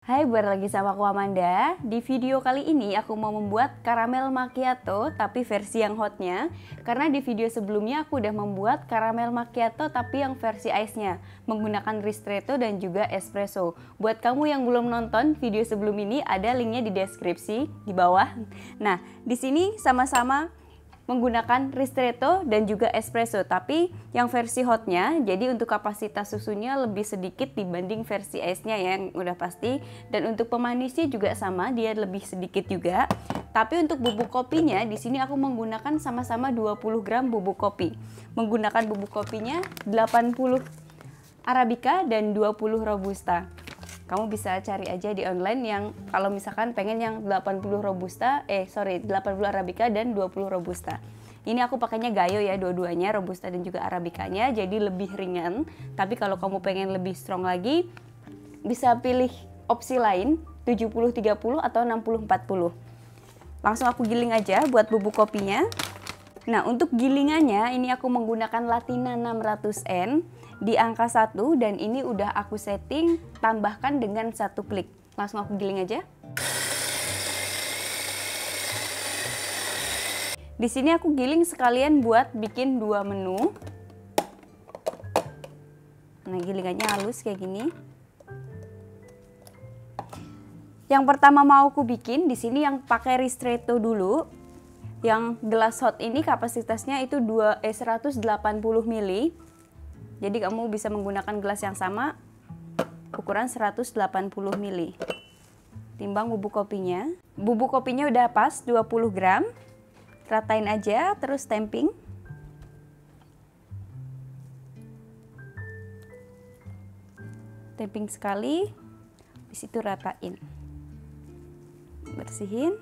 Hai, balik lagi sama aku Amanda. Di video kali ini aku mau membuat caramel macchiato tapi versi yang hotnya. Karena di video sebelumnya aku udah membuat caramel macchiato tapi yang versi ice-nya, menggunakan ristretto dan juga espresso. Buat kamu yang belum nonton video sebelum ini, ada linknya di deskripsi di bawah. Nah, di sini sama-sama menggunakan ristretto dan juga espresso, tapi yang versi hotnya, jadi untuk kapasitas susunya lebih sedikit dibanding versi ice-nya ya, yang udah pasti. Dan untuk pemanisnya juga sama, dia lebih sedikit juga. Tapi untuk bubuk kopinya, di sini aku menggunakan sama-sama 20 gram bubuk kopi. Menggunakan bubuk kopinya 80 Arabica dan 20 Robusta. Kamu bisa cari aja di online yang kalau misalkan pengen yang 80 Arabica dan 20 Robusta. Ini aku pakainya Gayo ya, dua-duanya, Robusta dan juga Arabicanya, jadi lebih ringan. Tapi kalau kamu pengen lebih strong lagi, bisa pilih opsi lain, 70-30 atau 60-40. Langsung aku giling aja buat bubuk kopinya. Nah, untuk gilingannya ini aku menggunakan Latina 600N di angka 1 dan ini udah aku setting tambahkan dengan 1 klik. Langsung aku giling aja. Di sini aku giling sekalian buat bikin 2 menu. Nah, gilingannya halus kayak gini. Yang pertama mau aku bikin di sini yang pakai ristretto dulu. Yang gelas hot ini kapasitasnya itu 180 ml. Jadi kamu bisa menggunakan gelas yang sama, ukuran 180 ml. Timbang bubuk kopinya. Bubuk kopinya udah pas 20 gram. Ratain aja, terus stamping. Stamping sekali, habis itu ratain. Bersihin.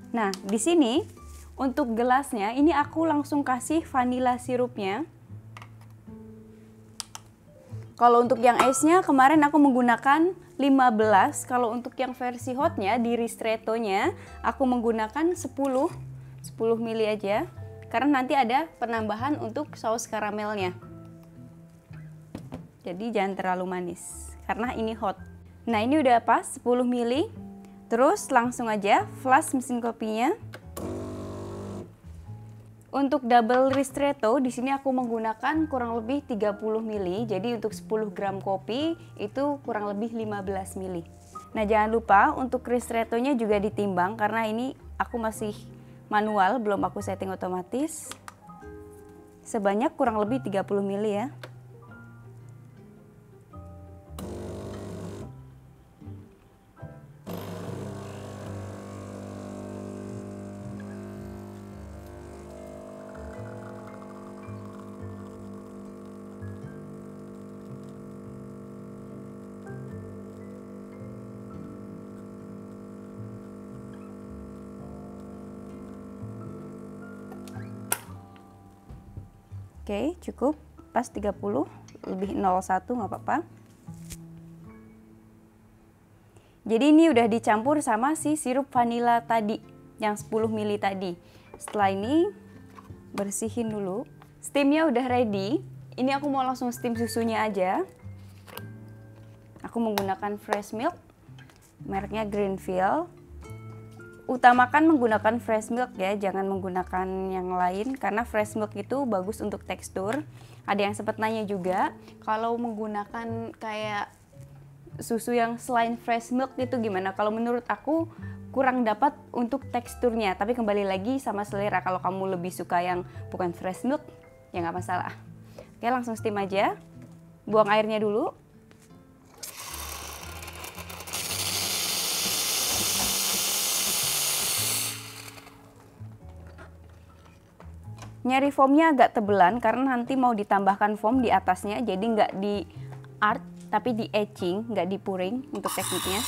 Nah, di sini untuk gelasnya ini aku langsung kasih vanilla sirupnya. Kalau untuk yang ice-nya kemarin aku menggunakan 15, kalau untuk yang versi hotnya di ristretto-nya aku menggunakan 10 ml aja. Karena nanti ada penambahan untuk saus karamelnya. Jadi jangan terlalu manis karena ini hot. Nah, ini udah pas 10 ml. Terus langsung aja flash mesin kopinya. Untuk double ristretto di sini aku menggunakan kurang lebih 30 ml. Jadi untuk 10 gram kopi itu kurang lebih 15 ml. Nah, jangan lupa untuk ristrettonya juga ditimbang karena ini aku masih manual, belum aku setting otomatis. Sebanyak kurang lebih 30 ml ya. Oke, cukup pas 30, lebih 01 nggak apa-apa. Jadi ini udah dicampur sama si sirup vanila tadi, yang 10 ml tadi. Setelah ini bersihin dulu. Steamnya udah ready. Ini aku mau langsung steam susunya aja. Aku menggunakan fresh milk, mereknya Greenfield. Utamakan menggunakan fresh milk ya, jangan menggunakan yang lain karena fresh milk itu bagus untuk tekstur. Ada yang sempat nanya juga, kalau menggunakan kayak susu yang selain fresh milk itu gimana? Kalau menurut aku kurang dapat untuk teksturnya, tapi kembali lagi sama selera. Kalau kamu lebih suka yang bukan fresh milk, ya nggak masalah. Oke, langsung steam aja. Buang airnya dulu. Nyari foamnya agak tebelan karena nanti mau ditambahkan foam di atasnya, jadi nggak di art tapi di etching, nggak di pouring untuk tekniknya.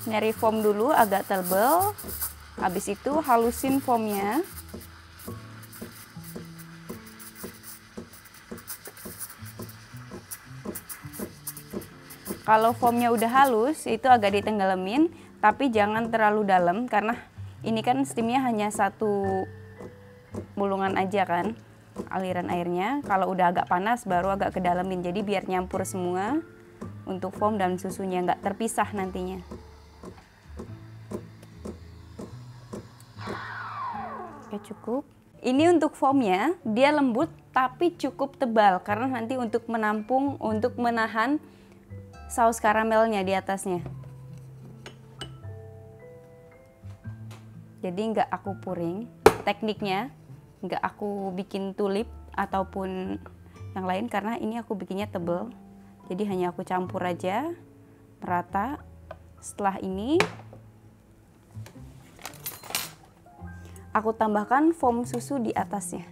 Nyari foam dulu agak tebal. Habis itu halusin foamnya. Kalau foamnya udah halus, itu agak ditenggelamin, tapi jangan terlalu dalam karena ini kan steamnya hanya satu bulungan aja kan, aliran airnya. Kalau udah agak panas baru agak kedalamin, jadi biar nyampur semua untuk foam dan susunya, nggak terpisah nantinya. Oke, cukup. Ini untuk foamnya, dia lembut tapi cukup tebal karena nanti untuk menampung, untuk menahan saus karamelnya di atasnya. Jadi nggak aku puring, tekniknya nggak aku bikin tulip ataupun yang lain karena ini aku bikinnya tebel. Jadi hanya aku campur aja merata. Setelah ini aku tambahkan foam susu di atasnya.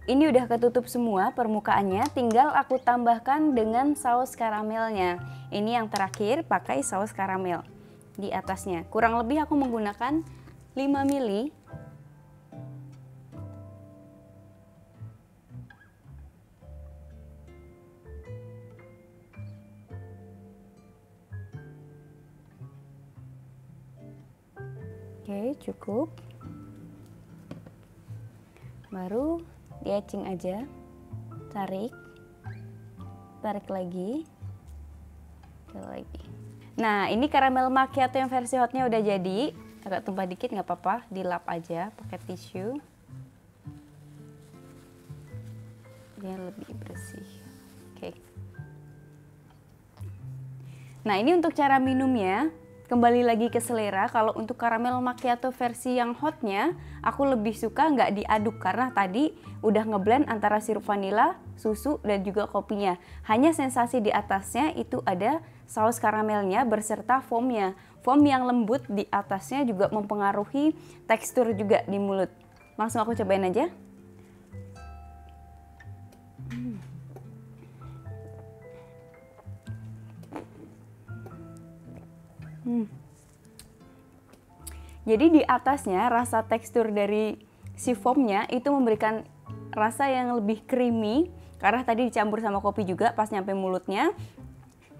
Ini udah ketutup semua permukaannya, tinggal aku tambahkan dengan saus karamelnya. Ini yang terakhir, pakai saus karamel di atasnya. Kurang lebih aku menggunakan 5 ml. Oke, cukup. Baru di-etching aja, tarik lagi. Nah, ini karamel macchiato yang versi hotnya udah jadi. Agak tumpah dikit nggak apa-apa, dilap aja pakai tisu biar lebih bersih. Oke. Nah, ini untuk cara minumnya. Kembali lagi ke selera. Kalau untuk karamel macchiato versi yang hotnya, aku lebih suka nggak diaduk karena tadi udah ngeblend antara sirup vanila, susu, dan juga kopinya. Hanya sensasi di atasnya itu ada saus karamelnya berserta foamnya. Foam yang lembut di atasnya juga mempengaruhi tekstur juga di mulut. Langsung aku cobain aja. Jadi di atasnya rasa tekstur dari si foamnya itu memberikan rasa yang lebih creamy karena tadi dicampur sama kopi juga pas nyampe mulutnya.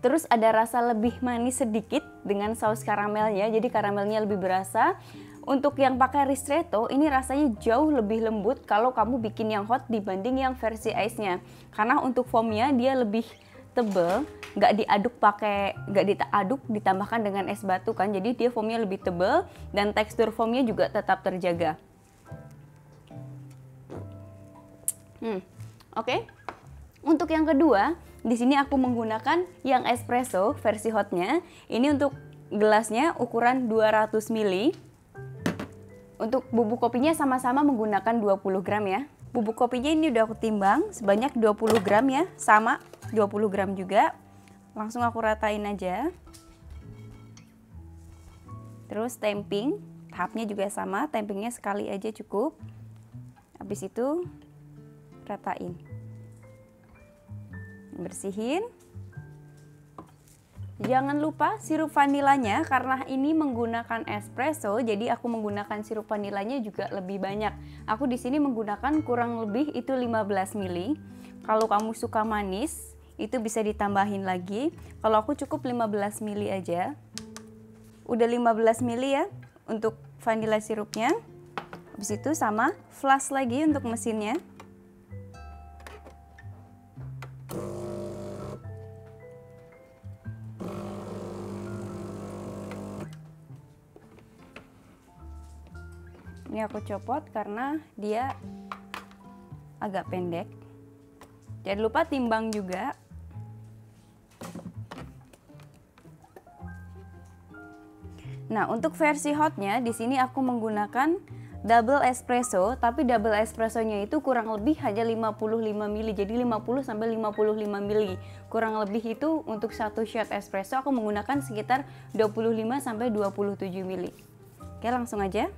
Terus ada rasa lebih manis sedikit dengan saus karamelnya, jadi karamelnya lebih berasa. Untuk yang pakai ristretto ini rasanya jauh lebih lembut kalau kamu bikin yang hot dibanding yang versi ice-nya. Karena untuk foamnya dia lebih tebel, nggak diaduk ditambahkan dengan es batu kan, jadi dia foamnya lebih tebel dan tekstur foamnya juga tetap terjaga. Oke. Untuk yang kedua, di sini aku menggunakan yang espresso versi hotnya. Ini untuk gelasnya ukuran 200 ml. Untuk bubuk kopinya sama-sama menggunakan 20 gram ya. Bubuk kopinya ini udah aku timbang sebanyak 20 gram ya, sama 20 gram juga. Langsung aku ratain aja. Terus temping, tahapnya juga sama, tempingnya sekali aja cukup. Habis itu ratain. Bersihin. Jangan lupa sirup vanilanya karena ini menggunakan espresso, jadi aku menggunakan sirup vanilanya juga lebih banyak. Aku di sini menggunakan kurang lebih itu 15 ml. Kalau kamu suka manis, itu bisa ditambahin lagi. Kalau aku cukup 15 ml aja. Udah 15 ml ya untuk vanila sirupnya. Habis itu sama flash lagi untuk mesinnya. Ini aku copot karena dia agak pendek. Jangan lupa timbang juga. Nah, untuk versi hotnya di sini aku menggunakan double espresso, tapi double espressonya itu kurang lebih hanya 55 ml. Jadi 50 sampai 55 ml. Kurang lebih itu untuk satu shot espresso aku menggunakan sekitar 25 sampai 27 ml. Oke, langsung aja.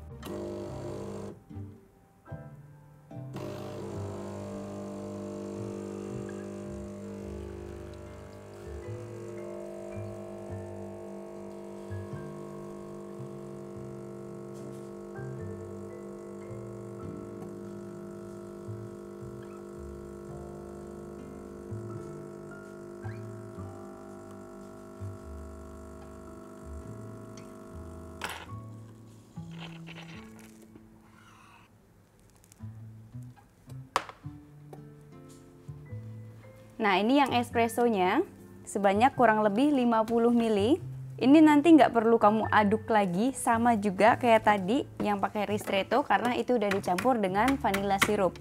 Nah, ini yang espressonya sebanyak kurang lebih 50 ml. Ini nanti nggak perlu kamu aduk lagi, sama juga kayak tadi yang pakai ristretto karena itu udah dicampur dengan vanilla sirup.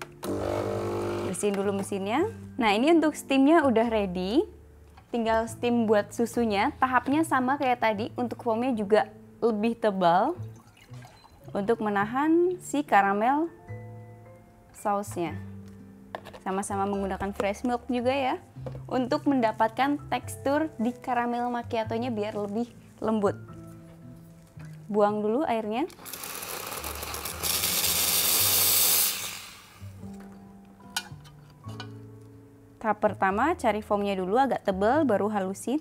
Bersihin dulu mesinnya. Nah, ini untuk steamnya udah ready. Tinggal steam buat susunya. Tahapnya sama kayak tadi, untuk foamnya juga lebih tebal untuk menahan si karamel sausnya. Sama-sama menggunakan fresh milk juga ya, untuk mendapatkan tekstur di karamel macchiato-nya biar lebih lembut. Buang dulu airnya. Tahap pertama, cari foamnya dulu agak tebal, baru halusin.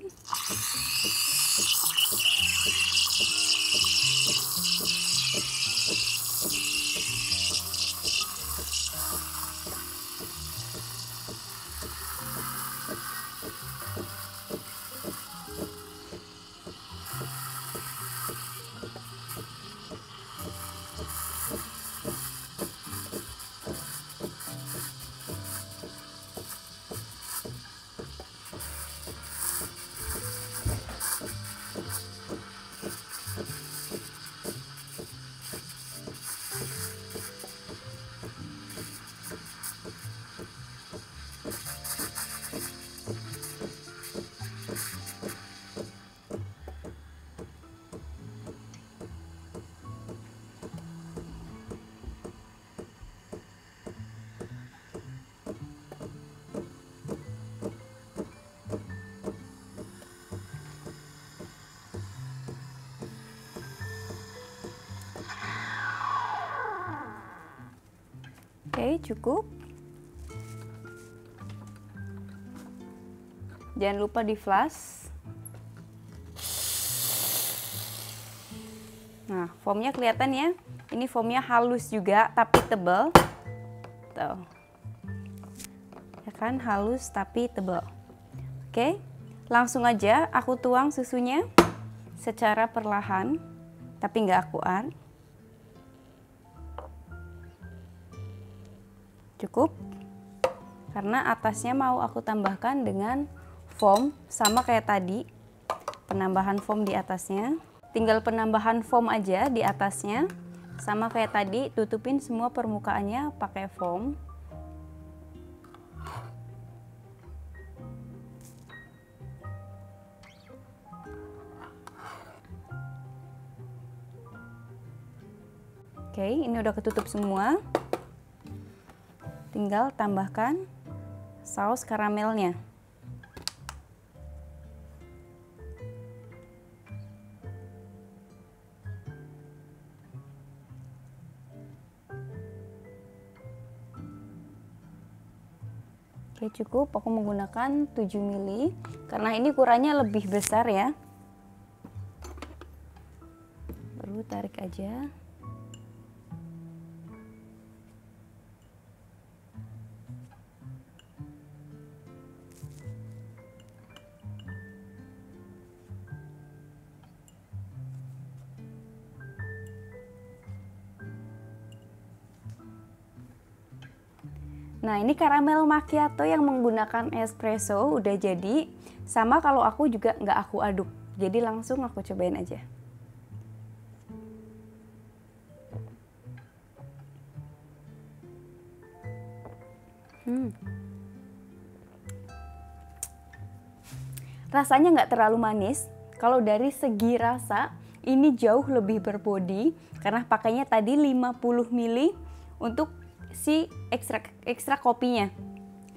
Oke, cukup. Jangan lupa di flash. Nah, foamnya kelihatan ya. Ini foamnya halus juga, tapi tebal. Tuh. Ya kan, halus tapi tebal. Oke, langsung aja aku tuang susunya secara perlahan, tapi nggak akurat. Cukup, karena atasnya mau aku tambahkan dengan foam sama kayak tadi, penambahan foam di atasnya. Tinggal penambahan foam aja di atasnya, sama kayak tadi, tutupin semua permukaannya pakai foam. Oke, ini udah ketutup semua. Tinggal tambahkan saus karamelnya. Oke, cukup. Aku menggunakan 7 ml karena ini ukurannya lebih besar ya. Baru tarik aja. Nah, ini karamel macchiato yang menggunakan espresso udah jadi. Sama kalau aku juga nggak aku aduk, jadi langsung aku cobain aja. Rasanya nggak terlalu manis. Kalau dari segi rasa, ini jauh lebih berbodi karena pakainya tadi 50 ml untuk si ekstra kopinya.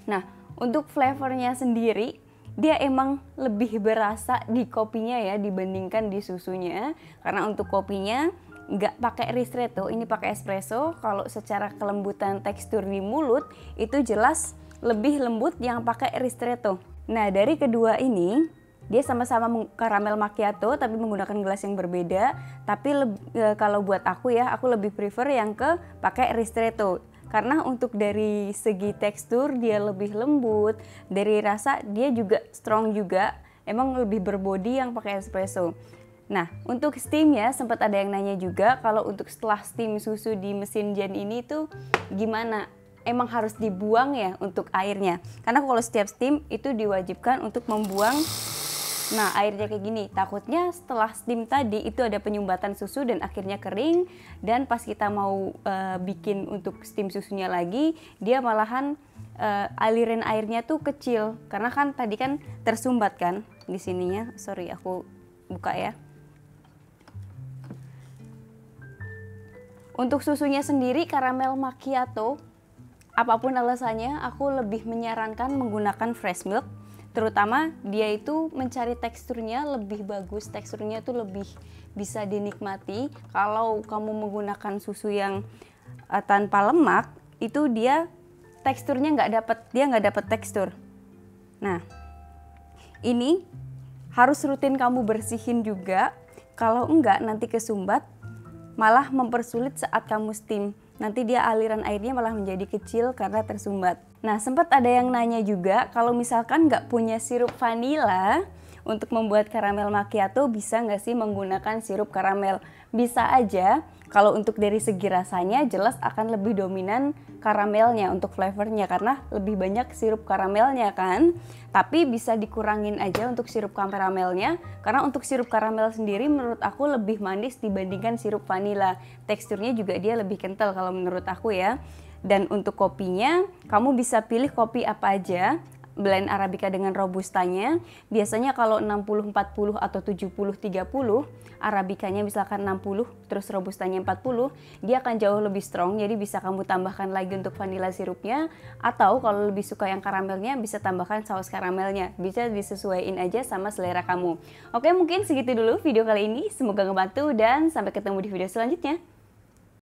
Nah, untuk flavornya sendiri dia emang lebih berasa di kopinya ya dibandingkan di susunya. Karena untuk kopinya nggak pakai ristretto, ini pakai espresso. Kalau secara kelembutan tekstur di mulut itu jelas lebih lembut yang pakai ristretto. Nah, dari kedua ini dia sama-sama karamel macchiato tapi menggunakan gelas yang berbeda. Tapi kalau buat aku ya, aku lebih prefer yang ke pakai ristretto. Karena untuk dari segi tekstur dia lebih lembut, dari rasa dia juga strong juga, emang lebih berbodi yang pakai espresso. Nah, untuk steamnya sempat ada yang nanya juga kalau untuk setelah steam susu di mesin Jan ini tuh gimana? emang harus dibuang ya untuk airnya. Karena kalau setiap steam itu diwajibkan untuk membuang. Nah, airnya kayak gini. Takutnya setelah steam tadi itu ada penyumbatan susu dan akhirnya kering, dan pas kita mau bikin untuk steam susunya lagi, dia malahan aliran airnya tuh kecil karena kan tadi kan tersumbat kan di sininya. Sorry, aku buka ya. Untuk susunya sendiri karamel macchiato, apapun alasannya, aku lebih menyarankan menggunakan fresh milk. Terutama dia itu mencari teksturnya lebih bagus, teksturnya tuh lebih bisa dinikmati. Kalau kamu menggunakan susu yang tanpa lemak, itu dia teksturnya nggak dapat tekstur. Nah, ini harus rutin kamu bersihin juga. Kalau enggak nanti kesumbat, malah mempersulit saat kamu steam. Nanti dia aliran airnya malah menjadi kecil karena tersumbat. Nah, sempat ada yang nanya juga, kalau misalkan nggak punya sirup vanila untuk membuat karamel macchiato, bisa nggak sih menggunakan sirup karamel? Bisa aja. Kalau untuk dari segi rasanya jelas akan lebih dominan karamelnya untuk flavornya karena lebih banyak sirup karamelnya kan. Tapi bisa dikurangin aja untuk sirup karamelnya karena untuk sirup karamel sendiri menurut aku lebih manis dibandingkan sirup vanila. Teksturnya juga dia lebih kental kalau menurut aku ya. Dan untuk kopinya kamu bisa pilih kopi apa aja. Blend Arabica dengan Robustanya, biasanya kalau 60-40 atau 70-30, Arabicanya misalkan 60, terus Robustanya 40, dia akan jauh lebih strong, jadi bisa kamu tambahkan lagi untuk vanilla sirupnya, atau kalau lebih suka yang karamelnya, bisa tambahkan saus karamelnya, bisa disesuaikan aja sama selera kamu. Oke, mungkin segitu dulu video kali ini, semoga ngebantu dan sampai ketemu di video selanjutnya.